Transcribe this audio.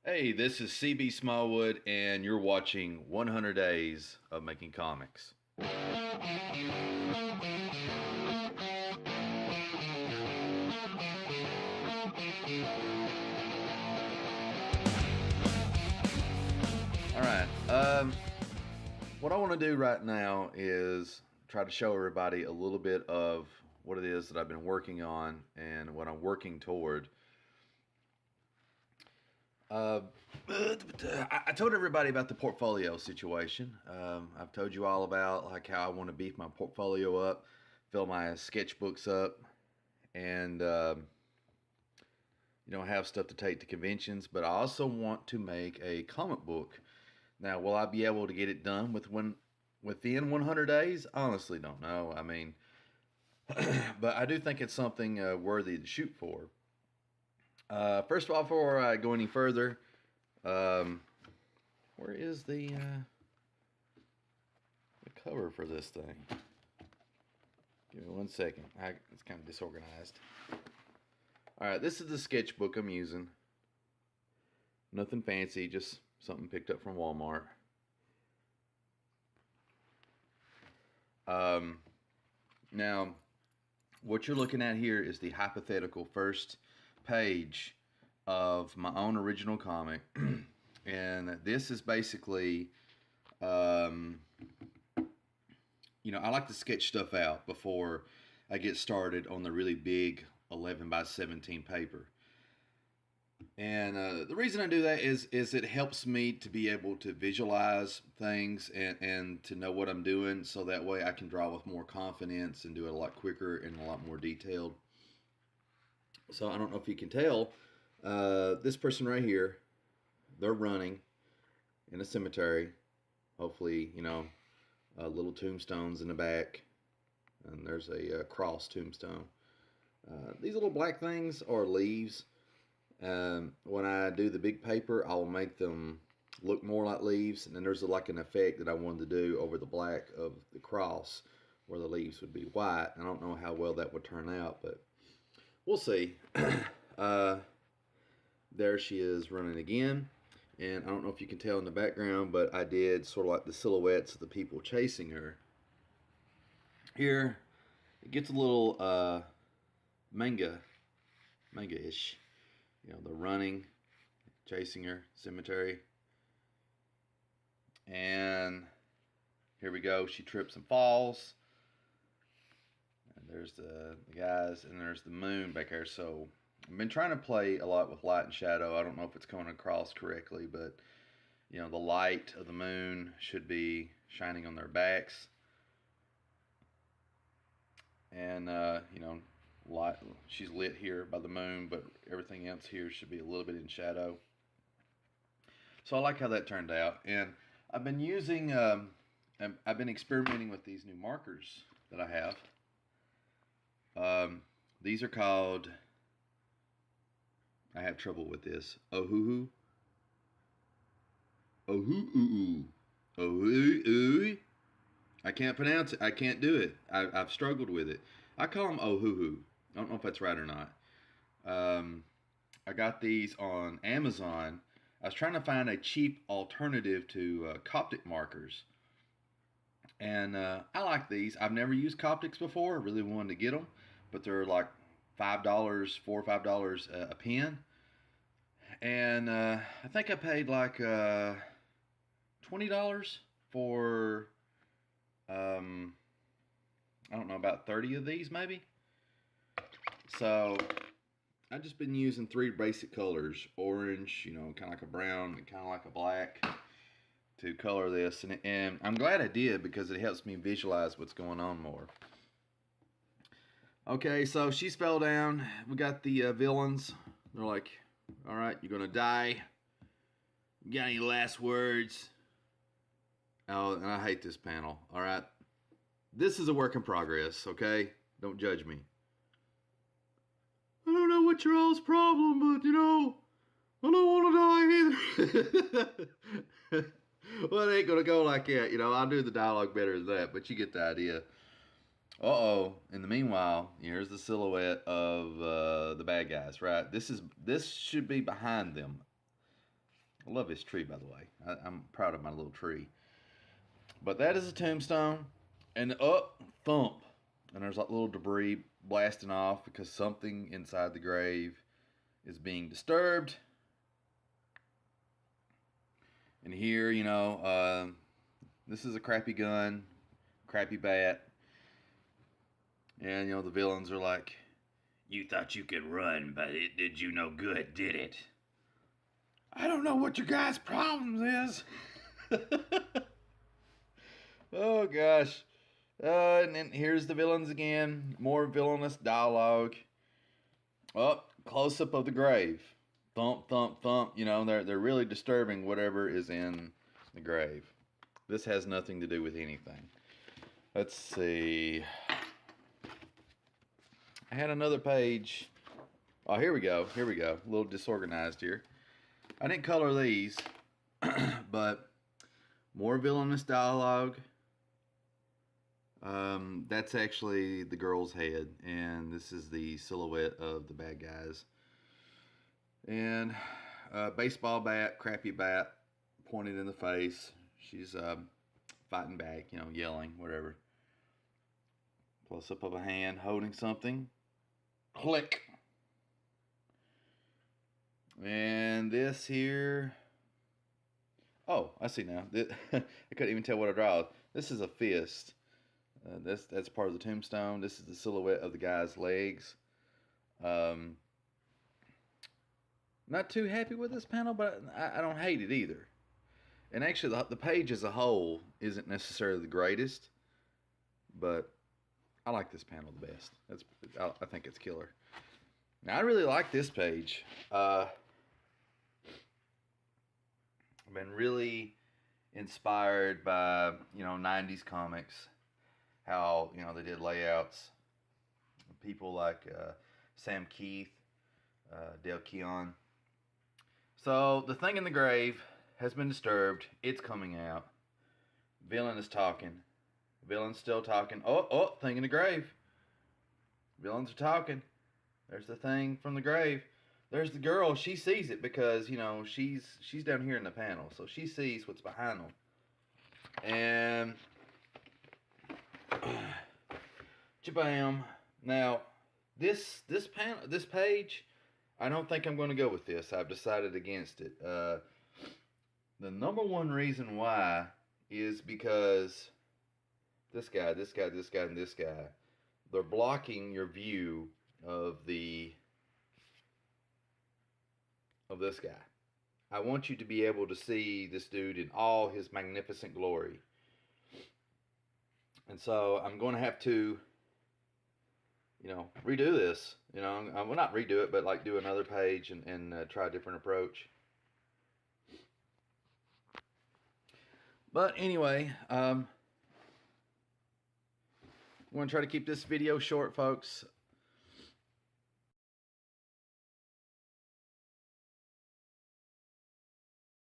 Hey, this is C.B Smallwood, and you're watching 100 Days of Making Comics. All right. What I want to do right now is try to show everybody a little bit of what it is that I've been working on and what I'm working toward. I told everybody about the portfolio situation. I've told you all about like how I want to beef my portfolio up, fill my sketchbooks up, and have stuff to take to conventions. But I also want to make a comic book. Now, will I be able to get it done within 100 days? Honestly, don't know. I mean, but I do think it's something worthy to shoot for. First of all, before I go any further, um, where is the cover for this thing? Give me 1 second. It's kind of disorganized. All right, this is the sketchbook I'm using. Nothing fancy, just something picked up from Walmart. Now, what you're looking at here is the hypothetical first page of my own original comic. And this is basically, I like to sketch stuff out before I get started on the really big 11 by 17 paper. And the reason I do that is it helps me to be able to visualize things and to know what I'm doing, so that way I can draw with more confidence and do it a lot quicker and a lot more detailed. So I don't know if you can tell, this person right here, they're running in a cemetery. Hopefully, little tombstones in the back, and there's a cross tombstone. These little black things are leaves. When I do the big paper, I'll make them look more like leaves, and then there's like an effect that I wanted to do over the black of the cross where the leaves would be white. I don't know how well that would turn out, but we'll see. There she is running again, and I don't know if you can tell in the background, but I did sort of like the silhouettes of the people chasing her. Here, it gets a little manga-ish. They're running, chasing her, cemetery. And here we go. She trips and falls. And there's the guys, and there's the moon back there. So I've been trying to play a lot with light and shadow. I don't know if it's coming across correctly, but the light of the moon should be shining on their backs. And light, she's lit here by the moon, but everything else here should be a little bit in shadow. So I like how that turned out. And I've been using, I've been experimenting with these new markers that I have. These are called, I have trouble with this, Ohuhu. Ohuhu. Ohuhu. I can't pronounce it. I can't do it. I've struggled with it. I call them Ohuhu. I don't know if that's right or not. I got these on Amazon. I was trying to find a cheap alternative to Coptic markers. And I like these. I've never used Coptics before. I really wanted to get them. But they're like $5, $4 or $5 a pen. And I think I paid like $20 for, I don't know, about 30 of these maybe. So I've just been using three basic colors: orange, kind of like a brown, and kind of like a black, to color this. And I'm glad I did, because it helps me visualize what's going on more. Okay, so she's fell down. We got the villains. They're like, all right, you're gonna die. You got any last words? Oh, and I hate this panel. All right, this is a work in progress, okay? Don't judge me. I don't know what your all's problem, but I don't want to die either. Well, it ain't gonna go like that. I'll do the dialogue better than that, but you get the idea. Uh-oh. In the meanwhile, here's the silhouette of the bad guys, right? This should be behind them. I love this tree, by the way. I'm proud of my little tree. But that is a tombstone. And up, thump. And there's like little debris blasting off because something inside the grave is being disturbed. And here, this is a crappy gun, crappy bat. And, the villains are like, you thought you could run, but it did you no good, did it? I don't know what your guys' problems is. Oh, gosh. And then here's the villains again. More villainous dialogue. Oh, close-up of the grave. Thump, thump, thump. They're really disturbing whatever is in the grave. This has nothing to do with anything. Let's see. I had another page. Oh, here we go. Here we go. A little disorganized here. I didn't color these, but more villainous dialogue. That's actually the girl's head, and this is the silhouette of the bad guys. And baseball bat, crappy bat, pointed in the face. She's fighting back, yelling, whatever. Close up of a hand holding something. Click. And this here. Oh, I see now. I couldn't even tell what I draw. This is a fist. That's part of the tombstone. This is the silhouette of the guy's legs. Not too happy with this panel, but I don't hate it either. And actually, the page as a whole isn't necessarily the greatest, but I like this panel the best. I think it's killer. Now, I really like this page. I've been really inspired by 90s comics. How they did layouts. People like Sam Keith, Dale Keown. So the thing in the grave has been disturbed. It's coming out. Villain is talking. Villain's still talking. Oh, thing in the grave. Villains are talking. There's the thing from the grave. There's the girl. She sees it because she's down here in the panel, so she sees what's behind them. And Jabam. Now, this page, I don't think I'm going to go with this. I've decided against it. The number one reason why is because this guy, and this guy, they're blocking your view of this guy. I want you to be able to see this dude in all his magnificent glory. And so I'm going to have to, redo this. I will not redo it, but like do another page and try a different approach. But anyway, I'm going to try to keep this video short, folks.